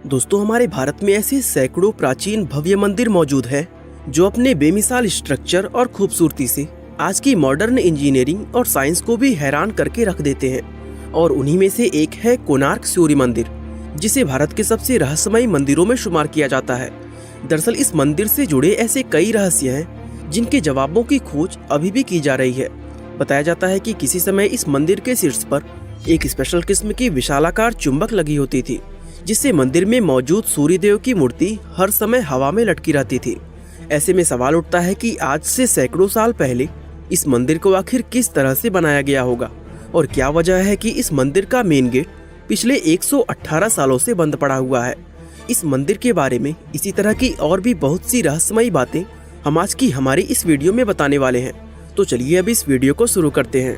दोस्तों, हमारे भारत में ऐसे सैकड़ों प्राचीन भव्य मंदिर मौजूद हैं जो अपने बेमिसाल स्ट्रक्चर और खूबसूरती से आज की मॉडर्न इंजीनियरिंग और साइंस को भी हैरान करके रख देते हैं। और उन्हीं में से एक है कोणार्क सूर्य मंदिर, जिसे भारत के सबसे रहस्यमयी मंदिरों में शुमार किया जाता है। दरअसल इस मंदिर से जुड़े ऐसे कई रहस्य हैं जिनके जवाबों की खोज अभी भी की जा रही है। बताया जाता है कि किसी समय इस मंदिर के शीर्ष पर एक स्पेशल किस्म की विशालाकार चुंबक लगी होती थी, जिससे मंदिर में मौजूद सूर्यदेव की मूर्ति हर समय हवा में लटकी रहती थी। ऐसे में सवाल उठता है कि आज से सैकड़ों साल पहले इस मंदिर को आखिर किस तरह से बनाया गया होगा, और क्या वजह है कि इस मंदिर का मेन गेट पिछले 118 सालों से बंद पड़ा हुआ है। इस मंदिर के बारे में इसी तरह की और भी बहुत सी रहस्यमयी बातें हम आज की हमारी इस वीडियो में बताने वाले हैं। तो चलिए अब इस वीडियो को शुरू करते हैं।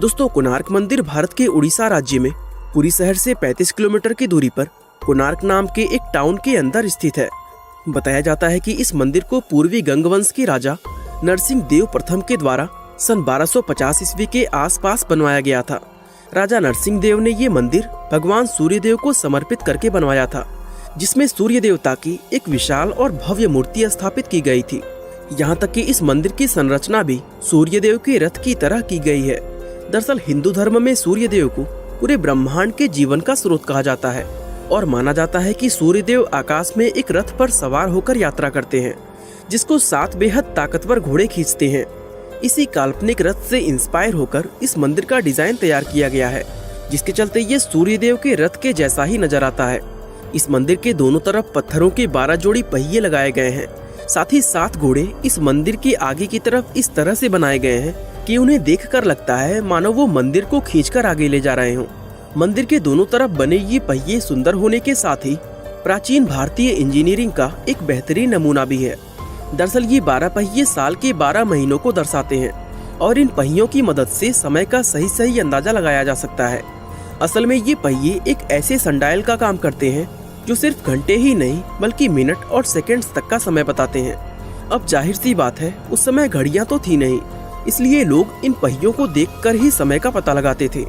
दोस्तों, कोणार्क मंदिर भारत के उड़ीसा राज्य में पुरी शहर से 35 किलोमीटर की दूरी पर कोणार्क नाम के एक टाउन के अंदर स्थित है। बताया जाता है कि इस मंदिर को पूर्वी गंगवंश के राजा नरसिंह देव प्रथम के द्वारा सन 1250 ईस्वी के आसपास बनवाया गया था। राजा नरसिंह देव ने ये मंदिर भगवान सूर्यदेव को समर्पित करके बनवाया था, जिसमें सूर्य देवता की एक विशाल और भव्य मूर्ति स्थापित की गई थी। यहाँ तक कि इस मंदिर की संरचना भी सूर्यदेव के रथ की तरह की गई है। दरअसल हिंदू धर्म में सूर्यदेव को पूरे ब्रह्मांड के जीवन का स्रोत कहा जाता है और माना जाता है कि सूर्यदेव आकाश में एक रथ पर सवार होकर यात्रा करते हैं, जिसको 7 बेहद ताकतवर घोड़े खींचते हैं। इसी काल्पनिक रथ से इंस्पायर होकर इस मंदिर का डिजाइन तैयार किया गया है, जिसके चलते ये सूर्यदेव के रथ के जैसा ही नजर आता है। इस मंदिर के दोनों तरफ पत्थरों के 12 जोड़ी पहिए लगाए गए हैं। साथ ही 7 घोड़े इस मंदिर के आगे की तरफ इस तरह से बनाए गए हैं कि उन्हें देखकर लगता है मानो वो मंदिर को खींचकर आगे ले जा रहे हों। मंदिर के दोनों तरफ बने ये पहिए सुंदर होने के साथ ही प्राचीन भारतीय इंजीनियरिंग का एक बेहतरीन नमूना भी है। दरअसल ये 12 पहिए साल के 12 महीनों को दर्शाते हैं और इन पहियों की मदद से समय का सही अंदाजा लगाया जा सकता है। असल में ये पहिए एक ऐसे सनडायल का काम करते हैं जो सिर्फ घंटे ही नहीं बल्कि मिनट और सेकंड्स तक का समय बताते हैं। अब जाहिर सी बात है, उस समय घड़ियां तो थी नहीं, इसलिए लोग इन पहियों को देखकर ही समय का पता लगाते थे।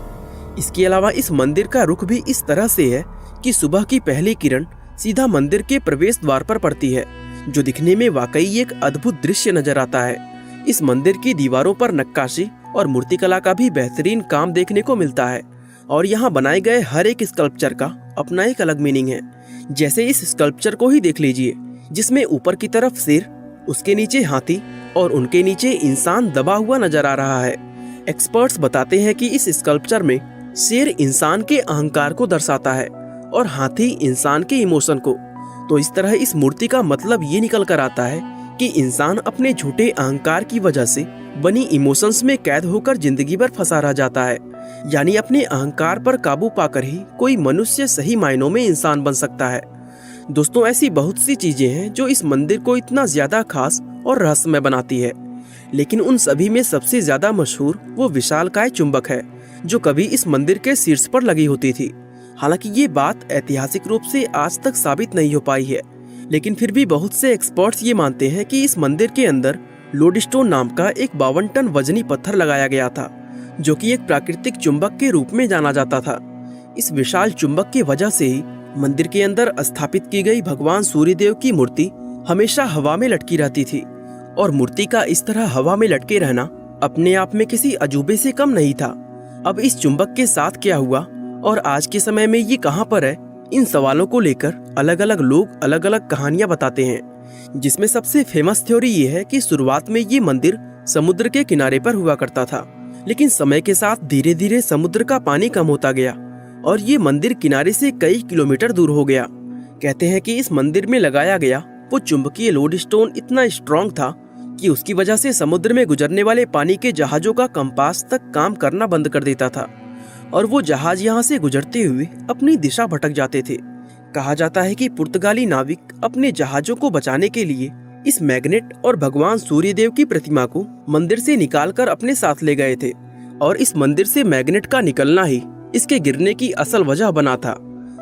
इसके अलावा इस मंदिर का रुख भी इस तरह से है कि सुबह की पहली किरण सीधा मंदिर के प्रवेश द्वार पर पड़ती है, जो दिखने में वाकई एक अद्भुत दृश्य नजर आता है। इस मंदिर की दीवारों पर नक्काशी और मूर्तिकला का भी बेहतरीन काम देखने को मिलता है और यहाँ बनाए गए हर एक स्कल्पचर का अपना एक अलग मीनिंग है। जैसे इस स्कल्पचर को ही देख लीजिए, जिसमें ऊपर की तरफ शेर, उसके नीचे हाथी और उनके नीचे इंसान दबा हुआ नजर आ रहा है। एक्सपर्ट्स बताते हैं कि इस स्कल्पचर में शेर इंसान के अहंकार को दर्शाता है और हाथी इंसान के इमोशन को। तो इस तरह इस मूर्ति का मतलब ये निकल कर आता है कि इंसान अपने झूठे अहंकार की वजह से बनी इमोशंस में कैद होकर जिंदगी भर फंसा रह जाता है। यानी अपने अहंकार पर काबू पाकर ही कोई मनुष्य सही मायनों में इंसान बन सकता है। दोस्तों, ऐसी बहुत सी चीजें हैं जो इस मंदिर को इतना ज्यादा खास और रहस्यमय बनाती है, लेकिन उन सभी में सबसे ज्यादा मशहूर वो विशालकाय चुंबक है जो कभी इस मंदिर के शीर्ष पर लगी होती थी। हालांकि ये बात ऐतिहासिक रूप से आज तक साबित नहीं हो पाई है, लेकिन फिर भी बहुत से एक्सपर्ट्स ये मानते हैं कि इस मंदिर के अंदर लोडस्टोन नाम का एक 52 टन वजनी पत्थर लगाया गया था, जो कि एक प्राकृतिक चुंबक के रूप में जाना जाता था। इस विशाल चुंबक की वजह से ही मंदिर के अंदर स्थापित की गई भगवान सूर्यदेव की मूर्ति हमेशा हवा में लटकी रहती थी, और मूर्ति का इस तरह हवा में लटके रहना अपने आप में किसी अजूबे से कम नहीं था। अब इस चुंबक के साथ क्या हुआ और आज के समय में ये कहां पर है, इन सवालों को लेकर अलग अलग लोग अलग अलग कहानियां बताते हैं, जिसमें सबसे फेमस थ्योरी ये है कि शुरुआत में ये मंदिर समुद्र के किनारे पर हुआ करता था, लेकिन समय के साथ धीरे धीरे समुद्र का पानी कम होता गया और ये मंदिर किनारे से कई किलोमीटर दूर हो गया। कहते हैं कि इस मंदिर में लगाया गया वो चुंबकीय लोडस्टोन इतना स्ट्रॉन्ग था कि उसकी वजह से समुद्र में गुजरने वाले पानी के जहाजों का कंपास तक काम करना बंद कर देता था और वो जहाज यहाँ से गुजरते हुए अपनी दिशा भटक जाते थे। कहा जाता है कि पुर्तगाली नाविक अपने जहाजों को बचाने के लिए इस मैग्नेट और भगवान सूर्यदेव की प्रतिमा को मंदिर से निकालकर अपने साथ ले गए थे और इस मंदिर से मैग्नेट का निकलना ही इसके गिरने की असल वजह बना था।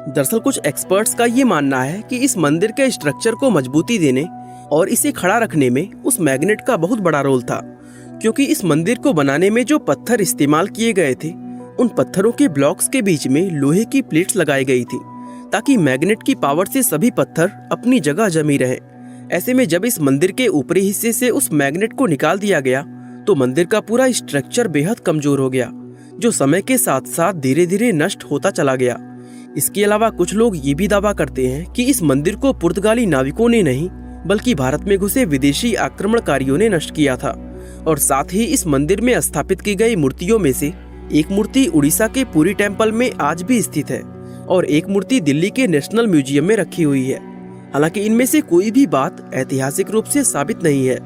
दरअसल कुछ एक्सपर्ट्स का ये मानना है कि इस मंदिर के स्ट्रक्चर को मजबूती देने और इसे खड़ा रखने में उस मैग्नेट का बहुत बड़ा रोल था, क्योंकि इस मंदिर को बनाने में जो पत्थर इस्तेमाल किए गए थे, उन पत्थरों के ब्लॉक्स के बीच में लोहे की प्लेट्स लगाई गई थी, ताकि मैग्नेट की पावर से सभी पत्थर अपनी जगह जमी रहे। ऐसे में जब इस मंदिर के ऊपरी हिस्से से उस मैग्नेट को निकाल दिया गया तो मंदिर का पूरा स्ट्रक्चर बेहद कमजोर हो गया, जो समय के साथ साथ धीरे धीरे नष्ट होता चला गया। इसके अलावा कुछ लोग ये भी दावा करते हैं कि इस मंदिर को पुर्तगाली नाविकों ने नहीं बल्कि भारत में घुसे विदेशी आक्रमणकारियों ने नष्ट किया था। और साथ ही इस मंदिर में स्थापित की गई मूर्तियों में से एक मूर्ति उड़ीसा के पुरी टेम्पल में आज भी स्थित है और एक मूर्ति दिल्ली के नेशनल म्यूजियम में रखी हुई है। हालांकि इनमें से कोई भी बात ऐतिहासिक रूप से साबित नहीं है।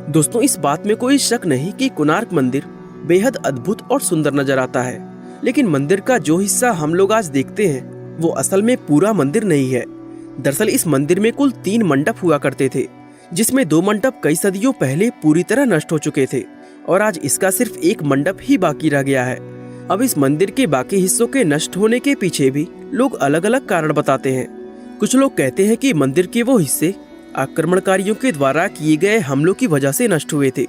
दोस्तों, इस बात में कोई शक नहीं कि कोणार्क मंदिर बेहद अद्भुत और सुंदर नजर आता है, लेकिन मंदिर का जो हिस्सा हम लोग आज देखते हैं वो असल में पूरा मंदिर नहीं है। दरअसल इस मंदिर में कुल 3 मंडप हुआ करते थे, जिसमें 2 मंडप कई सदियों पहले पूरी तरह नष्ट हो चुके थे और आज इसका सिर्फ एक मंडप ही बाकी रह गया है। अब इस मंदिर के बाकी हिस्सों के नष्ट होने के पीछे भी लोग अलग अलग कारण बताते हैं। कुछ लोग कहते हैं कि मंदिर के वो हिस्से आक्रमणकारियों के द्वारा किए गए हमलों की वजह से नष्ट हुए थे,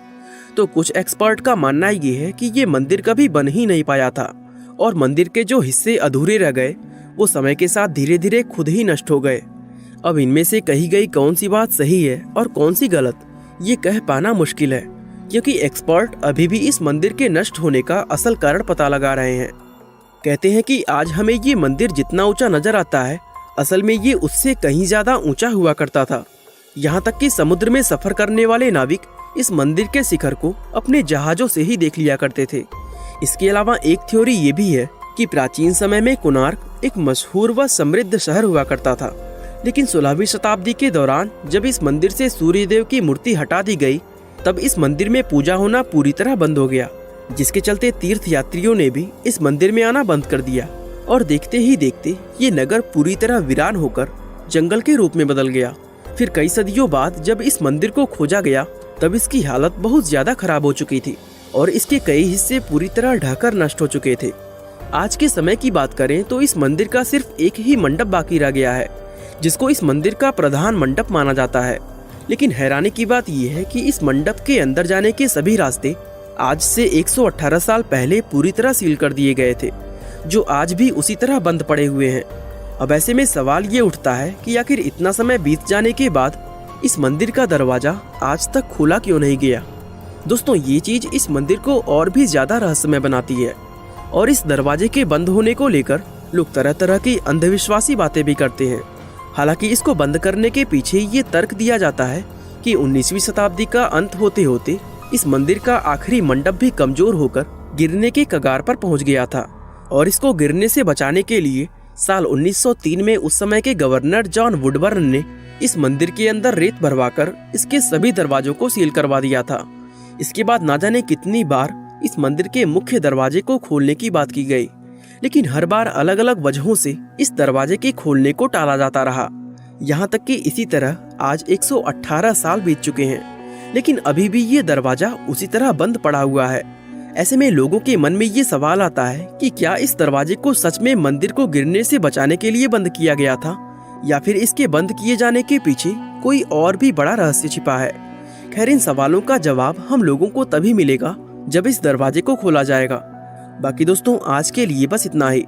तो कुछ एक्सपर्ट का मानना ये है कि ये मंदिर कभी बन ही नहीं पाया था और मंदिर के जो हिस्से अधूरे रह गए वो समय के साथ धीरे धीरे खुद ही नष्ट हो गए। अब इनमें से कही गई कौन सी बात सही है और कौन सी गलत, ये कह पाना मुश्किल है, क्योंकि एक्सपर्ट अभी भी इस मंदिर के नष्ट होने का असल कारण पता लगा रहे हैं। कहते हैं कि आज हमें ये मंदिर जितना ऊंचा नजर आता है, असल में ये उससे कहीं ज्यादा ऊंचा हुआ करता था। यहाँ तक कि समुद्र में सफर करने वाले नाविक इस मंदिर के शिखर को अपने जहाजों से ही देख लिया करते थे। इसके अलावा एक थ्योरी ये भी है कि प्राचीन समय में कोणार्क एक मशहूर व समृद्ध शहर हुआ करता था, लेकिन 16वीं शताब्दी के दौरान जब इस मंदिर से सूर्यदेव की मूर्ति हटा दी गई तब इस मंदिर में पूजा होना पूरी तरह बंद हो गया, जिसके चलते तीर्थ यात्रियों ने भी इस मंदिर में आना बंद कर दिया और देखते ही देखते ये नगर पूरी तरह वीरान होकर जंगल के रूप में बदल गया। फिर कई सदियों बाद जब इस मंदिर को खोजा गया तब इसकी हालत बहुत ज्यादा खराब हो चुकी थी और इसके कई हिस्से पूरी तरह ढहकर नष्ट हो चुके थे। आज के समय की बात करें तो इस मंदिर का सिर्फ एक ही मंडप बाकी रह गया है, जिसको इस मंदिर का प्रधान मंडप माना जाता है। लेकिन हैरानी की बात यह है कि इस मंडप के अंदर जाने के सभी रास्ते आज से 118 साल पहले पूरी तरह सील कर दिए गए थे, जो आज भी उसी तरह बंद पड़े हुए हैं। अब ऐसे में सवाल ये उठता है कि आखिर इतना समय बीत जाने के बाद इस मंदिर का दरवाजा आज तक खोला क्यों नहीं गया। दोस्तों, ये चीज इस मंदिर को और भी ज्यादा रहस्यमय बनाती है और इस दरवाजे के बंद होने को लेकर लोग तरह तरह की अंधविश्वासी बातें भी करते हैं। हालांकि इसको बंद करने के पीछे ये तर्क दिया जाता है कि 19वीं शताब्दी का अंत होते होते इस मंदिर का आखिरी मंडप भी कमजोर होकर गिरने के कगार पर पहुंच गया था और इसको गिरने से बचाने के लिए साल 1903 में उस समय के गवर्नर जॉन वुडबर्न ने इस मंदिर के अंदर रेत भरवाकर इसके सभी दरवाजों को सील करवा दिया था। इसके बाद ना जाने कितनी बार इस मंदिर के मुख्य दरवाजे को खोलने की बात की गई, लेकिन हर बार अलग अलग वजहों से इस दरवाजे के खोलने को टाला जाता रहा। यहाँ तक कि इसी तरह आज 118 साल बीत चुके हैं, लेकिन अभी भी ये दरवाजा उसी तरह बंद पड़ा हुआ है। ऐसे में लोगों के मन में ये सवाल आता है कि क्या इस दरवाजे को सच में मंदिर को गिरने से बचाने के लिए बंद किया गया था, या फिर इसके बंद किए जाने के पीछे कोई और भी बड़ा रहस्य छिपा है। खैर, इन सवालों का जवाब हम लोगों को तभी मिलेगा जब इस दरवाजे को खोला जाएगा। बाकी दोस्तों, आज के लिए बस इतना ही।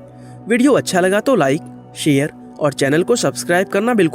वीडियो अच्छा लगा तो लाइक, शेयर और चैनल को सब्सक्राइब करना बिल्कुल